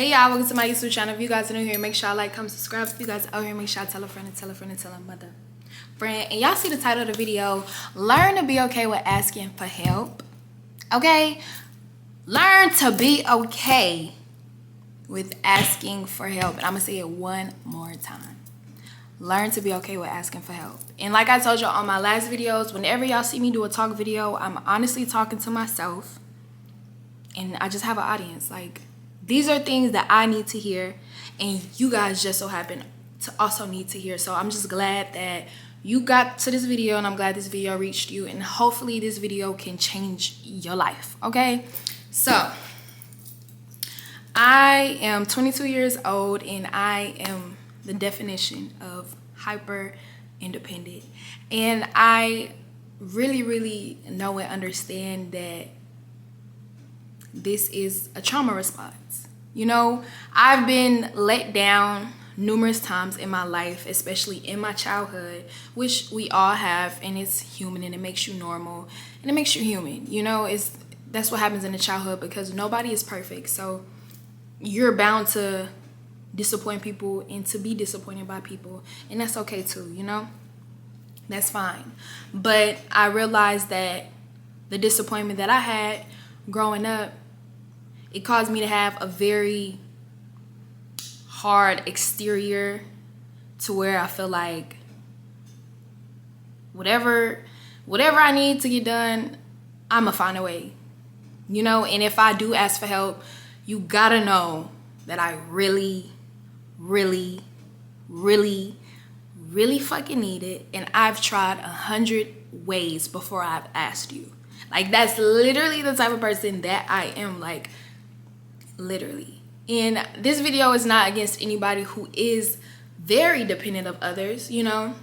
Hey y'all, welcome to my YouTube channel. If you guys are new here, make sure y'all like, comment, subscribe. If you guys are out here, make sure y'all tell a friend and tell a friend and tell a mother friend. And y'all see the title of the video, learn to be okay with asking for help. Okay? Learn to be okay with asking for help. And I'm gonna say it one more time. Learn to be okay with asking for help. And like I told y'all on my last videos, whenever y'all see me do a talk video, I'm honestly talking to myself. And I just have an audience. Like, these are things that I need to hear, and you guys just so happen to also need to hear. So I'm just glad that you got to this video, and I'm glad this video reached you, and hopefully this video can change your life. Okay? So I am 22 years old, and I am the definition of hyper independent. And I really know and understand that this is a trauma response. You know, I've been let down numerous times in my life, especially in my childhood, which we all have, and it's human, and it makes you normal, and it makes you human. You know, that's what happens in the childhood, because nobody is perfect. So you're bound to disappoint people and to be disappointed by people, and that's okay too, you know? That's fine. But I realized that the disappointment that I had growing up, it caused me to have a very hard exterior, to where I feel like whatever I need to get done, I'ma find a way, you know? And if I do ask for help, you gotta know that I really fucking need it, and I've tried 100 ways before I've asked you. Like, that's literally the type of person that I am, like, literally. And this video is not against anybody who is very dependent of others, you know?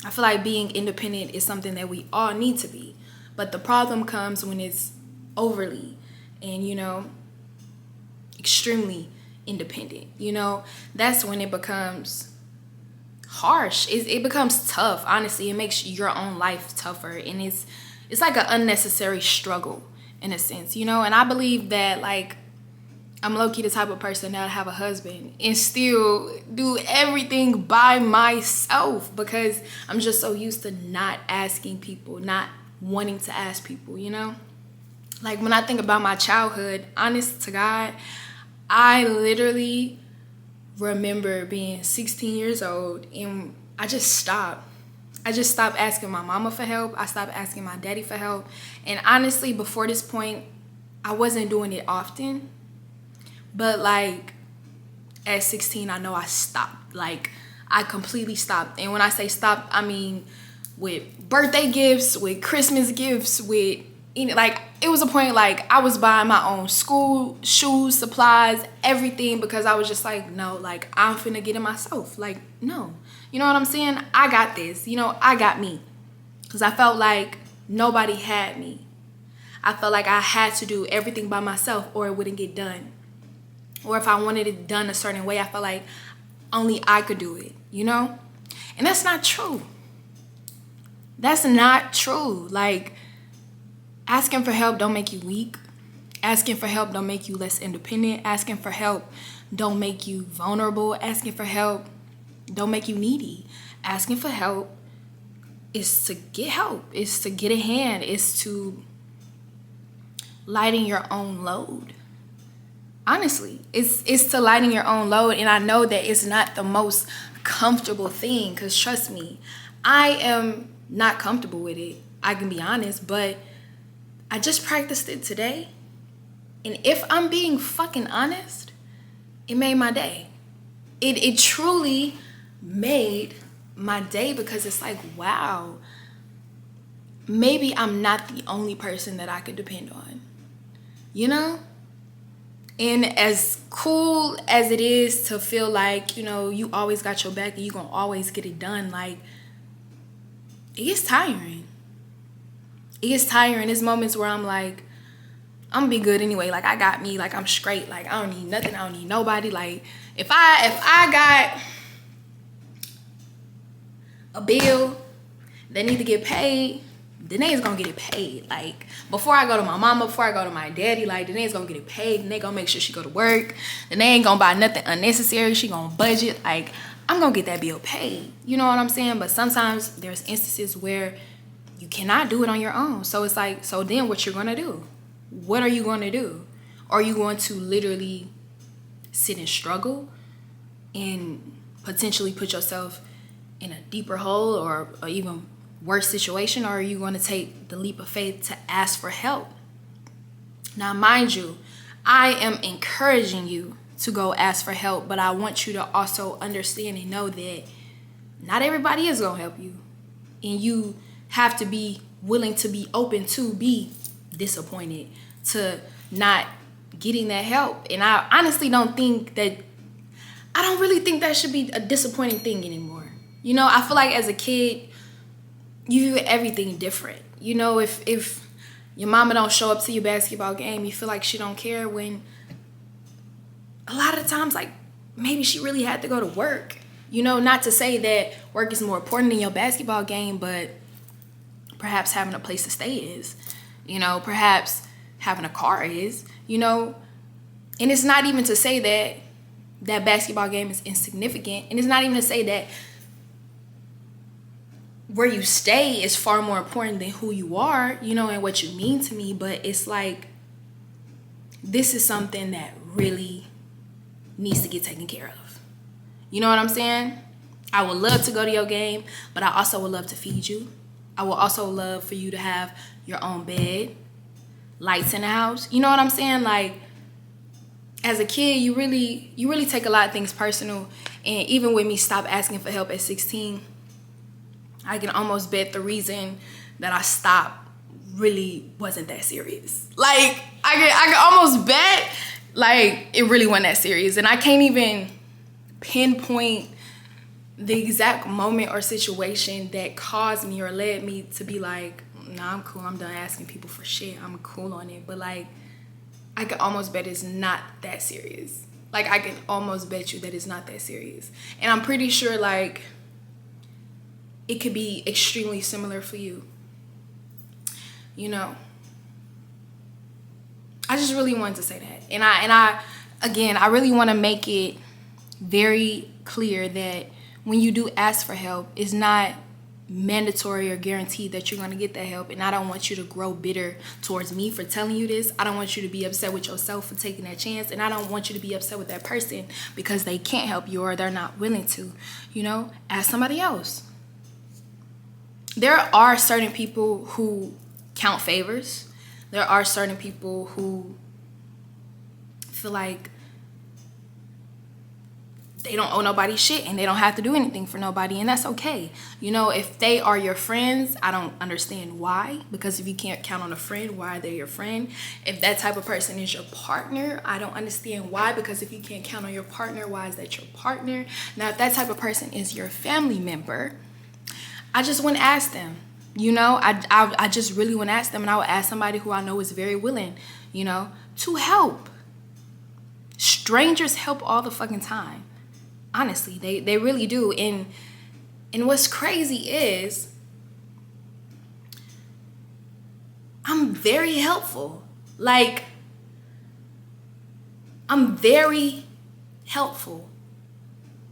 I feel like being independent is something that we all need to be. But the problem comes when it's overly and, you know, extremely independent, you know? That's when it becomes harsh. It becomes tough, honestly. It makes your own life tougher, and it's like an unnecessary struggle in a sense, you know? And I believe that, like, I'm low-key the type of person that'll have a husband and still do everything by myself, because I'm just so used to not asking people, not wanting to ask people, you know? Like, when I think about my childhood, honest to God, I literally remember being 16 years old, and I just stopped asking my mama for help. I stopped asking my daddy for help. And honestly, before this point, I wasn't doing it often. But, like, at 16, I know I stopped. Like, I completely stopped. And when I say stopped, I mean with birthday gifts, with Christmas gifts, with, like, it was a point, like, I was buying my own school shoes, supplies, everything, because I was just like, no, like, I'm finna get it myself. Like, no. You know what I'm saying? I got this. You know, I got me. Because I felt like nobody had me. I felt like I had to do everything by myself or it wouldn't get done. Or if I wanted it done a certain way, I felt like only I could do it, you know? And that's not true. That's not true. Like, asking for help don't make you weak. Asking for help don't make you less independent. Asking for help don't make you vulnerable. Asking for help don't make you needy. Asking for help is to get help. It's to get a hand. It's to lighten your own load. Honestly, it's to lighten your own load. And I know that it's not the most comfortable thing, because trust me, I am not comfortable with it. I can be honest, but I just practiced it today. And if I'm being fucking honest, it made my day. It truly made my day, because it's like, wow, maybe I'm not the only person that I could depend on, you know? And as cool as it is to feel like, you know, you always got your back and you gonna always get it done, like, it gets tiring. It gets tiring. There's moments where I'm like, I'm gonna be good anyway. Like, I got me. Like, I'm straight. Like, I don't need nothing. I don't need nobody. Like, if I got a bill that need to get paid, Danae's gonna get it paid. Like, before I go to my mama, before I go to my daddy, like, Danae's gonna get it paid. Danae gonna make sure she go to work. Danae ain't gonna buy nothing unnecessary. She gonna budget. Like, I'm gonna get that bill paid. You know what I'm saying? But sometimes there's instances where you cannot do it on your own. So it's like, so then what you're gonna do? What are you gonna do? Are you going to literally sit and struggle and potentially put yourself in a deeper hole or even worse situation? Or are you going to take the leap of faith to ask for help? Now, mind you, I am encouraging you to go ask for help, but I want you to also understand and know that not everybody is going to help you. And you have to be willing to be open to be disappointed, to not getting that help. And I honestly don't really think that should be a disappointing thing anymore. You know, I feel like as a kid, you view everything different. You know, if your mama don't show up to your basketball game, you feel like she don't care, when a lot of times, like, maybe she really had to go to work. You know, not to say that work is more important than your basketball game, but perhaps having a place to stay is. You know, perhaps having a car is, you know. And it's not even to say that that basketball game is insignificant. And it's not even to say that where you stay is far more important than who you are, you know, and what you mean to me. But it's like, this is something that really needs to get taken care of. You know what I'm saying? I would love to go to your game, but I also would love to feed you. I would also love for you to have your own bed, lights in the house. You know what I'm saying? Like, as a kid, you really take a lot of things personal. And even with me stop asking for help at 16, I can almost bet the reason that I stopped really wasn't that serious. Like, I can almost bet, like, it really wasn't that serious. And I can't even pinpoint the exact moment or situation that caused me or led me to be like, nah, I'm cool. I'm done asking people for shit. I'm cool on it. But, like, I can almost bet it's not that serious. Like, I can almost bet you that it's not that serious. And I'm pretty sure, like, it could be extremely similar for you. You know, I just really wanted to say that. And I really want to make it very clear that when you do ask for help, it's not mandatory or guaranteed that you're going to get that help. And I don't want you to grow bitter towards me for telling you this. I don't want you to be upset with yourself for taking that chance. And I don't want you to be upset with that person because they can't help you or they're not willing to. You know, ask somebody else. There are certain people who count favors. There are certain people who feel like they don't owe nobody shit and they don't have to do anything for nobody, and that's okay. You know, if they are your friends, I don't understand why, because if you can't count on a friend, why are they your friend? If that type of person is your partner, I don't understand why, because if you can't count on your partner, why is that your partner? Now, if that type of person is your family member, I just wouldn't ask them. You know, I just really wouldn't ask them, and I would ask somebody who I know is very willing, you know, to help. Strangers help all the fucking time. Honestly, they really do. And what's crazy is I'm very helpful. Like, I'm very helpful.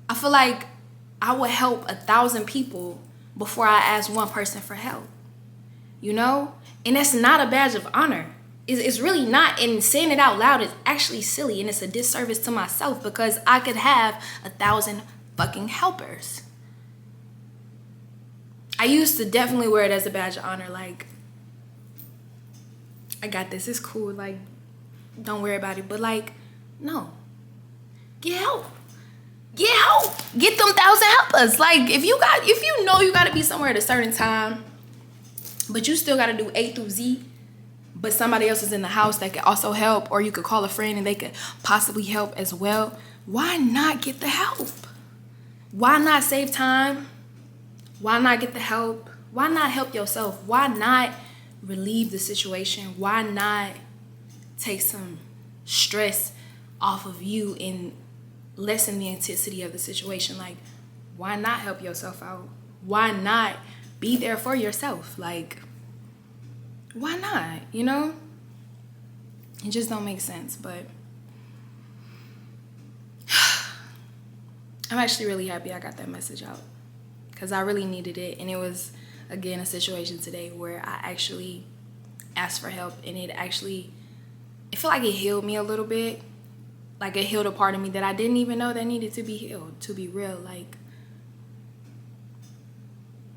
I feel like I would help 1,000 people before I ask one person for help. You know? And that's not a badge of honor. It's really not. And saying it out loud is actually silly, and it's a disservice to myself because I could have 1,000 fucking helpers. I used to definitely wear it as a badge of honor. Like, I got this. It's cool. Like, don't worry about it. But, like, no. Get help. Get help. Get them 1,000 helpers. Like, if you know you got to be somewhere at a certain time, but you still got to do A through Z, but somebody else is in the house that could also help, or you could call a friend and they could possibly help as well, why not get the help? Why not save time? Why not get the help? Why not help yourself? Why not relieve the situation? Why not take some stress off of you and lessen the intensity of the situation? Like, why not help yourself out? Why not be there for yourself? Like, why not, you know? It just don't make sense. But I'm actually really happy I got that message out, because I really needed it. And it was, again, a situation today where I actually asked for help, and I feel like it healed me a little bit. Like, it healed a part of me that I didn't even know that needed to be healed, to be real. Like,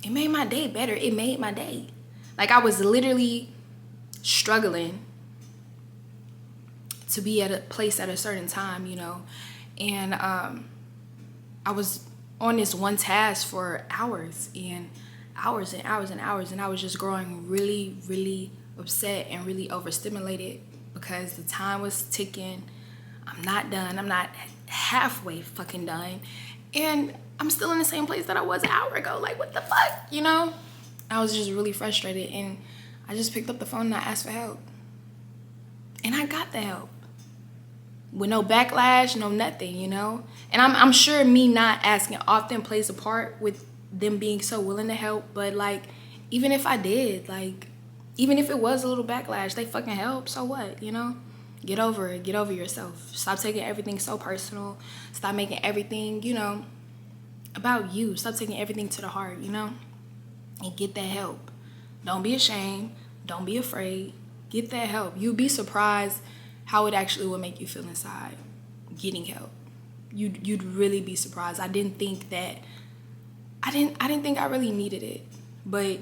it made my day better. It made my day. Like, I was literally struggling to be at a place at a certain time, you know. And I was on this one task for hours and hours and hours and hours, and I was just growing really, really upset and really overstimulated because the time was ticking. I'm not done. I'm not halfway fucking done. And I'm still in the same place that I was an hour ago. Like, what the fuck, you know? I was just really frustrated, and I just picked up the phone and I asked for help. And I got the help. With no backlash, no nothing, you know? And I'm sure me not asking often plays a part with them being so willing to help. But, like, even if I did, like, even if it was a little backlash, they fucking help. So what, you know? Get over it. Get over yourself. Stop taking everything so personal. Stop making everything, you know, about you. Stop taking everything to the heart, you know? And get that help. Don't be ashamed. Don't be afraid. Get that help. You'd be surprised how it actually will make you feel inside getting help. You'd really be surprised. I didn't think I really needed it, but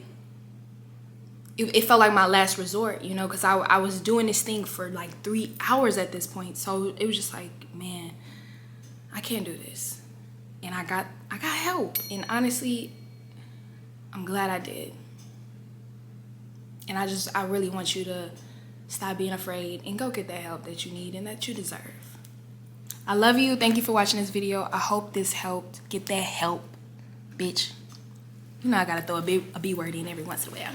it felt like my last resort, you know, because I was doing this thing for like 3 hours at this point. So it was just like, man, I can't do this. And I got help. And honestly, I'm glad I did. And I really want you to stop being afraid and go get that help that you need and that you deserve. I love you. Thank you for watching this video. I hope this helped. Get that help, bitch. You know I gotta throw a B word in every once in a while.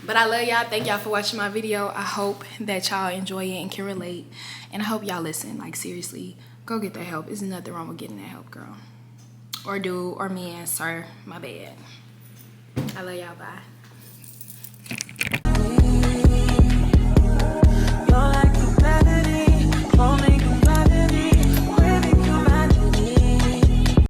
But I love y'all. Thank y'all for watching my video. I hope that y'all enjoy it and can relate. And I hope y'all listen. Like, seriously, go get that help. There's nothing wrong with getting that help, girl. Or dude, or man, sir. My bad. I love y'all. Bye.